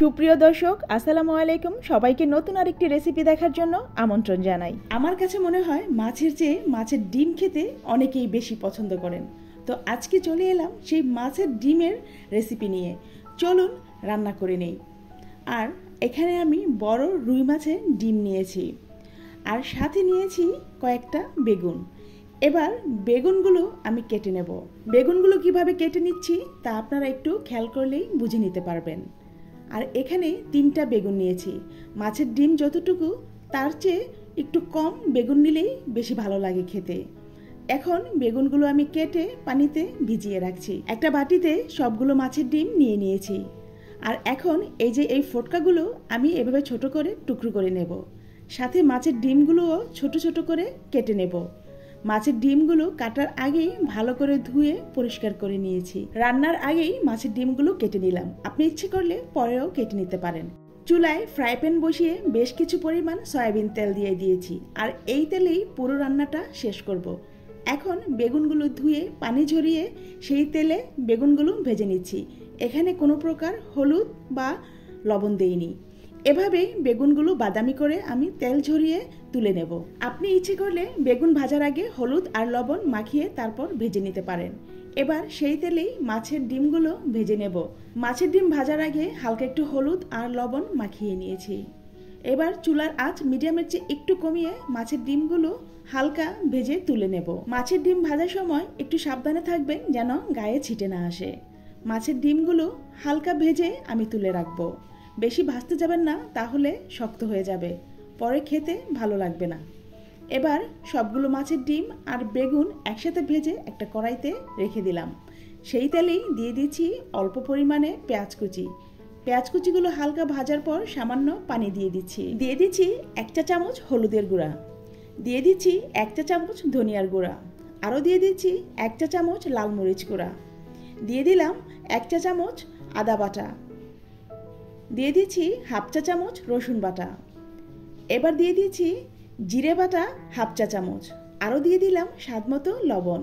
সুপ্রিয় দর্শক, আসসালামু আলাইকুম। সবাইকে নতুন আরেকটি রেসিপি দেখার জন্য আমন্ত্রণ জানাই। আমার কাছে মনে হয় মাছের চেয়ে মাছের ডিম খেতে অনেকেই বেশি পছন্দ করেন। তো আজকে চলে এলাম সেই মাছের ডিমের রেসিপি নিয়ে। চলুন রান্না করে নেই। আর এখানে আমি বড় রুই মাছের ডিম নিয়েছি, আর সাথে নিয়েছি কয়েকটা বেগুন। এবার বেগুনগুলো আমি কেটে নেব। বেগুনগুলো কিভাবে কেটে নিচ্ছি তা আপনারা একটু খেয়াল করলেই বুঝে নিতে পারবেন। আর এখানে 3টা বেগুন নিয়েছি। মাছের ডিম যতটুকু তার চেয়ে একটু কম বেগুন নিলেই বেশি ভালো লাগে খেতে। এখন বেগুনগুলো আমি কেটে পানিতে ভিজিয়ে রাখছি। একটা বাটিতে সবগুলো মাছের ডিম নিয়ে নিয়েছি। আর এখন এই ফোটকাগুলো আমি এভাবে ছোট করে টুকরো করে নেব। সাথে মাছের ডিমগুলোও ছোট ছোট করে কেটে নেব। মাছের ডিমগুলো কাটার আগেই ভালো করে ধুয়ে পরিষ্কার করে নিয়েছি। রান্নার আগেই মাছের ডিমগুলো কেটে নিলাম। আপনি ইচ্ছে করলে পরেও কেটে নিতে পারেন। চুলায় ফ্রাই প্যান বসিয়ে বেশ কিছু পরিমাণ সয়াবিন তেল দিয়ে দিয়েছি, আর এই তেলেই পুরো রান্নাটা শেষ করব। এখন বেগুনগুলো ধুয়ে পানি ঝরিয়ে সেই তেলে বেগুনগুলো ভেজে নিচ্ছি। এখানে কোনো প্রকার হলুদ বা লবণ দেইনি। এভাবেই বেগুনগুলো বাদামি করে আমি তেল ঝরিয়ে তুলে নেব। আপনি ইচ্ছে করলে বেগুন ভাজার আগে হলুদ আর লবণ মাখিয়ে তারপর ভেজে নিতে পারেন। এবার সেই তেলেই মাছের ডিমগুলো ভেজে নেব। মাছের ডিম ভাজার আগে হালকা একটু হলুদ আর লবণ মাখিয়ে নিয়েছি। এবার চুলার আঁচ মিডিয়ামের চেয়ে একটু কমিয়ে মাছের ডিমগুলো হালকা ভেজে তুলে নেব। মাছের ডিম ভাজার সময় একটু সাবধানে থাকবেন যেন গায়ে ছিটে না আসে। মাছের ডিমগুলো হালকা ভেজে আমি তুলে রাখবো। বেশি ভাজতে যাবেন না, তাহলে শক্ত হয়ে যাবে, পরে খেতে ভালো লাগবে না। এবার সবগুলো মাছের ডিম আর বেগুন একসাথে ভেজে একটা কড়াইতে রেখে দিলাম। সেই তেলেই দিয়ে দিচ্ছি অল্প পরিমাণে পেঁয়াজ কুচি। পেঁয়াজ কুচিগুলো হালকা ভাজার পর সামান্য পানি দিয়ে দিচ্ছি 1 চা চামচ হলুদের গুঁড়া, দিয়ে দিচ্ছি 1 চা চামচ ধনিয়ার গুঁড়া, আরও দিয়ে দিচ্ছি 1 চা চামচ লাল মরিচ গুঁড়া, দিয়ে দিলাম 1 চা চামচ আদা বাটা, দিয়ে দিচ্ছি 1/2 চা চামচ রসুন বাটা। এবার দিয়ে দিচ্ছি জিরে বাটা 1/2 চা চামচ, আরও দিয়ে দিলাম স্বাদমতো লবণ।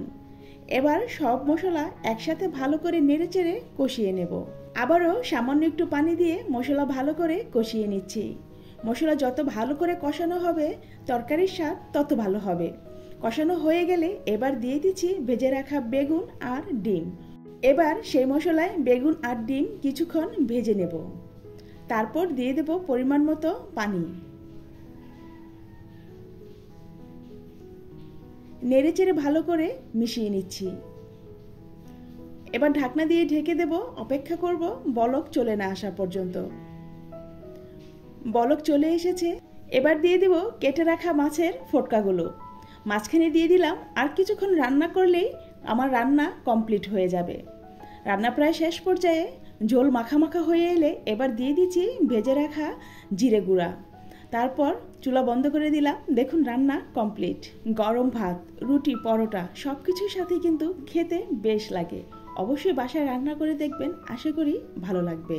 এবার সব মশলা একসাথে ভালো করে নেড়েচেড়ে কষিয়ে নেব। আবারও সামান্য একটু পানি দিয়ে মশলা ভালো করে কষিয়ে নিচ্ছি। মশলা যত ভালো করে কষানো হবে তরকারির স্বাদ তত ভালো হবে। কষানো হয়ে গেলে এবার দিয়ে দিচ্ছি ভেজে রাখা বেগুন আর ডিম। এবার সেই মশলায় বেগুন আর ডিম কিছুক্ষণ ভেজে নেব। তারপর দিয়ে দেব পরিমাণ মতো পানি। নেড়েচেড়ে ভালো করে মিশিয়ে নিচ্ছি। এবার ঢাকনা দিয়ে ঢেকে দেব, অপেক্ষা করব বলক চলে না আসা পর্যন্ত। বলক চলে এসেছে। এবার দিয়ে দেব কেটে রাখা মাছের ফোটকাগুলো। মাঝখানে দিয়ে দিলাম। আর কিছুক্ষণ রান্না করলেই আমার রান্না কমপ্লিট হয়ে যাবে। রান্না প্রায় শেষ পর্যায়ে। ঝোল মাখা মাখা হয়ে এলে এবার দিয়ে দিচ্ছি ভেজে রাখা জিরে গুঁড়া। তারপর চুলা বন্ধ করে দিলাম। দেখুন রান্না কমপ্লিট। গরম ভাত, রুটি, পরোটা সব কিছুর সাথে কিন্তু খেতে বেশ লাগে। অবশ্যই বাসায় রান্না করে দেখবেন, আশা করি ভালো লাগবে।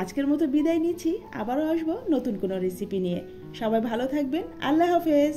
আজকের মতো বিদায় নিচ্ছি, আবারও আসবো নতুন কোনো রেসিপি নিয়ে। সবাই ভালো থাকবেন। আল্লাহ হাফেজ।